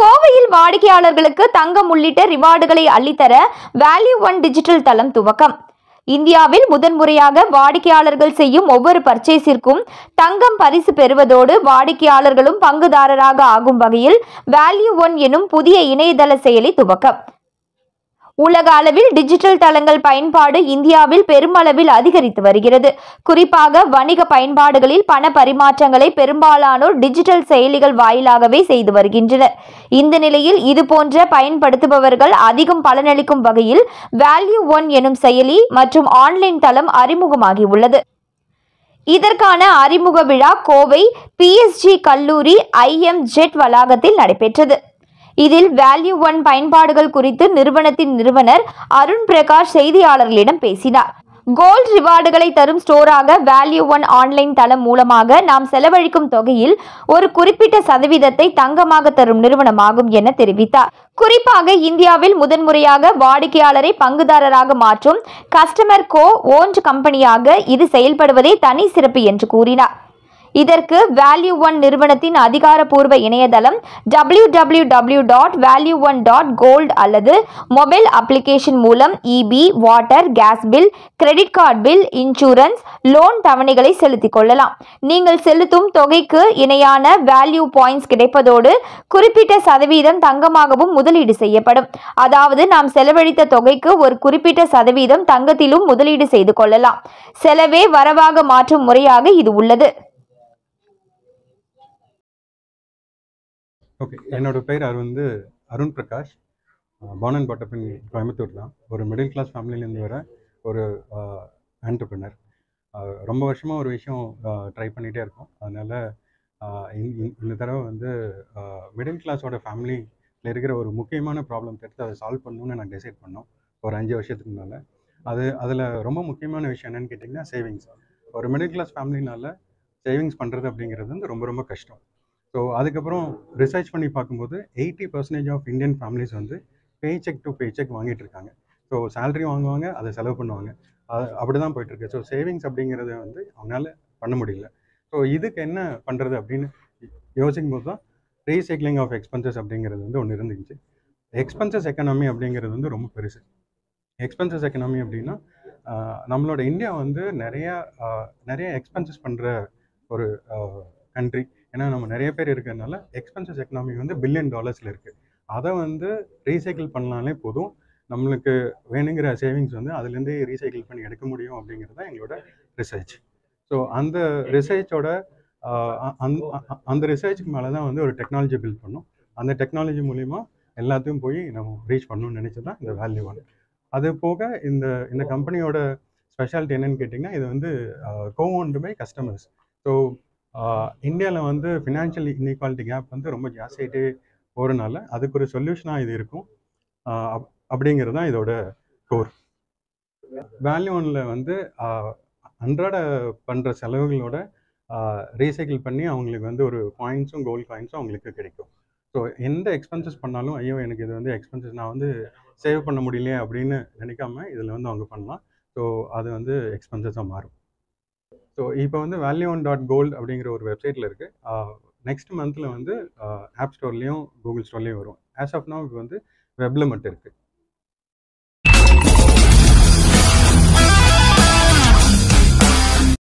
கோவையில் வாடிக்கையாளர்களுக்கு தங்கம் உள்ளிட்ட ரிவார்டுகளை அள்ளித்தர வேல்யூ ஒன் டிஜிட்டல் தளம் துவக்கம். இந்தியாவில் முதன்முறையாக வாடிக்கையாளர்கள் செய்யும் ஒவ்வொரு பர்ச்சேஸிற்கும் தங்கம் பரிசு பெறுவதோடு வாடிக்கையாளர்களும் பங்குதாரராக ஆகும் வகையில் வேல்யூ ஒன் எனும் புதிய இணையதள செயலி துவக்கம். உலக அளவில் டிஜிட்டல் தளங்கள் பயன்பாடு இந்தியாவில் பெருமளவில் அதிகரித்து வருகிறது. குறிப்பாக வணிக பயன்பாடுகளில் பண பரிமாற்றங்களை பெரும்பாலானோர் டிஜிட்டல் செயலிகள் வாயிலாகவே செய்து வருகின்றனர். இந்த நிலையில் இதுபோன்ற பயன்படுத்துபவர்கள் அதிகம் பலனளிக்கும் வகையில் வேல்யூ ஒன் எனும் செயலி மற்றும் ஆன்லைன் தளம் அறிமுகமாகி உள்ளது. இதற்கான அறிமுக விழா கோவை PSG கல்லூரி IMJet வளாகத்தில் நடைபெற்றது. இதில் வேல்யூ ஒன் பயன்பாடுகள் குறித்து நிறுவனத்தின் நிறுவனர் அருண் பிரகாஷ் செய்தியாளர்களிடம் பேசினார். கோல்ட் ரிவார்டுகளை தரும் ஸ்டோராக வேல்யூ ஒன் ஆன்லைன் தளம் மூலமாக நாம் செலவழிக்கும் தொகையில் ஒரு குறிப்பிட்ட சதவீதத்தை தங்கமாக தரும் நிறுவனமாகும் என தெரிவித்தார். குறிப்பாக இந்தியாவில் முதன்முறையாக வாடிக்கையாளரை பங்குதாரராக மாற்றும் கஸ்டமர் கோ ஓன்ட் கம்பெனியாக இது செயல்படுவதே தனி சிறப்பு என்று கூறினார். இதற்கு வேல்யூ ஒன் நிறுவனத்தின் அதிகாரப்பூர்வ இணையதளம் www.value1.gold அல்லது மொபைல் அப்ளிகேஷன் மூலம் EB, water, gas bill, credit card bill, insurance, loan தவணைகளை செலுத்திக் கொள்ளலாம். நீங்கள் செலுத்தும் தொகைக்கு இணையான வேல்யூ பாயிண்ட்ஸ் கிடைப்பதோடு குறிப்பிட்ட சதவீதம் தங்கமாகவும் முதலீடு செய்யப்படும். அதாவது நாம் செலவழித்த தொகைக்கு ஒரு குறிப்பிட்ட சதவீதம் தங்கத்திலும் முதலீடு செய்து கொள்ளலாம். செலவே வரவாக மாற்றும் முறையாக இது உள்ளது. ஓகே, என்னோட பேர் அருண் பிரகாஷ். பார்ன் அண்ட் பாட்டப் இன் கோயம்புத்தூர் தான். ஒரு மிடில் கிளாஸ் ஃபேமிலியிலேருந்து வர ஒரு ஆண்டர்ப்ரனர். ரொம்ப வருஷமாக ஒரு விஷயம் ட்ரை பண்ணிகிட்டே இருக்கோம். அதனால் இந்த தடவை மிடில் கிளாஸோட ஃபேமிலியில் இருக்கிற ஒரு முக்கியமான ப்ராப்ளம் எடுத்து அதை சால்வ் பண்ணணும்னு நான் டிசைட் பண்ணோம் ஒரு 5 வருஷத்துக்கு முன்னால். அதில் ரொம்ப முக்கியமான விஷயம் என்னென்னு கேட்டிங்கன்னா சேவிங்ஸ். ஒரு மிடில் கிளாஸ் ஃபேமிலினால் சேவிங்ஸ் பண்ணுறது அப்படிங்கிறது ரொம்ப ரொம்ப கஷ்டம். ஸோ அதுக்கப்புறம் ரிசர்ச் பண்ணி பார்க்கும்போது 80% of Indian families pay cheque to pay cheque வாங்கிட்டு இருக்காங்க. ஸோ சேலரி வாங்குவாங்க, அதை செலவு பண்ணுவாங்க, அப்படி தான் போயிட்டுருக்கு. ஸோ சேவிங்ஸ் அப்படிங்கிறத அவங்களால பண்ண முடியல. ஸோ இதுக்கு என்ன பண்ணுறது அப்படின்னு யோசிக்கும் போது தான் ரீசைக்ளிங் ஆஃப் எக்ஸ்பென்சஸ் அப்படிங்கிறது ஒன்று இருந்துச்சு. எக்ஸ்பென்சஸ் எக்கனாமி அப்படிங்கிறது ரொம்ப பெருசு. எக்ஸ்பென்சஸ் எக்கனாமி அப்படின்னா நம்மளோட இந்தியா நிறைய எக்ஸ்பென்சஸ் பண்ணுற ஒரு கண்ட்ரி. ஏன்னா நம்ம நிறைய பேர் இருக்கிறதுனால எக்ஸ்பென்சஸ் எக்கனாமி $1 பில்லியன் இருக்குது. அதை ரீசைக்கிள் பண்ணலாலே போதும், நம்மளுக்கு வேணுங்கிற சேவிங்ஸ் அதுலேருந்தே ரீசைக்கிள் பண்ணி எடுக்க முடியும் அப்படிங்கிறது தான் எங்களோட ரிசர்ச். ஸோ அந்த ரிசர்ச்சோட அந்த ரிசர்ச்சுக்கு மேலே தான் ஒரு டெக்னாலஜி பில்ட் பண்ணோம். அந்த டெக்னாலஜி மூலிமா எல்லாத்தையும் போய் நம்ம ரீச் பண்ணணும்னு நினச்சது தான் இந்த வேல்யூ ஒன். அது போக இந்த கம்பெனியோட ஸ்பெஷாலிட்டி என்னென்னு கேட்டிங்கன்னா, இது கோ-ஓன்டு பை கஸ்டமர்ஸ். ஸோ இந்தியாவில் ஃபினான்ஷியல் இன்இக்வாலிட்டி கேப் ரொம்ப ஜாஸ்தியாகிட்டே போகிறனால அதுக்கு ஒரு சொல்யூஷனாக இது இருக்கும் அப்படிங்கிறது தான் இதோட கோர். வேல்யூ ஒன்னில் அன்றாட பண்ணுற செலவுகளோட ரீசைக்கிள் பண்ணி அவங்களுக்கு ஒரு பாயிண்ட்ஸும் கோல்ட் காயின்ஸும் அவங்களுக்கு கிடைக்கும். ஸோ எந்த எக்ஸ்பென்சஸ் பண்ணாலும் ஐயோ எனக்கு இது எக்ஸ்பென்சஸ் நான் சேவ் பண்ண முடியலையே அப்படின்னு நினைக்காம இதில் அவங்க பண்ணலாம். ஸோ அது எக்ஸ்பென்சஸாக மாறும். ஸோ இப்போ value1.gold அப்படிங்கிற ஒரு வெப்சைட்டில் இருக்குது. நெக்ஸ்ட் மந்தில் ஆப் ஸ்டோர்லேயும் கூகுள் ஸ்டோர்லேயும் வரும். ஆஸ் ஆஃப் நவ் இப்போ வெப்பில் மட்டும் இருக்குது.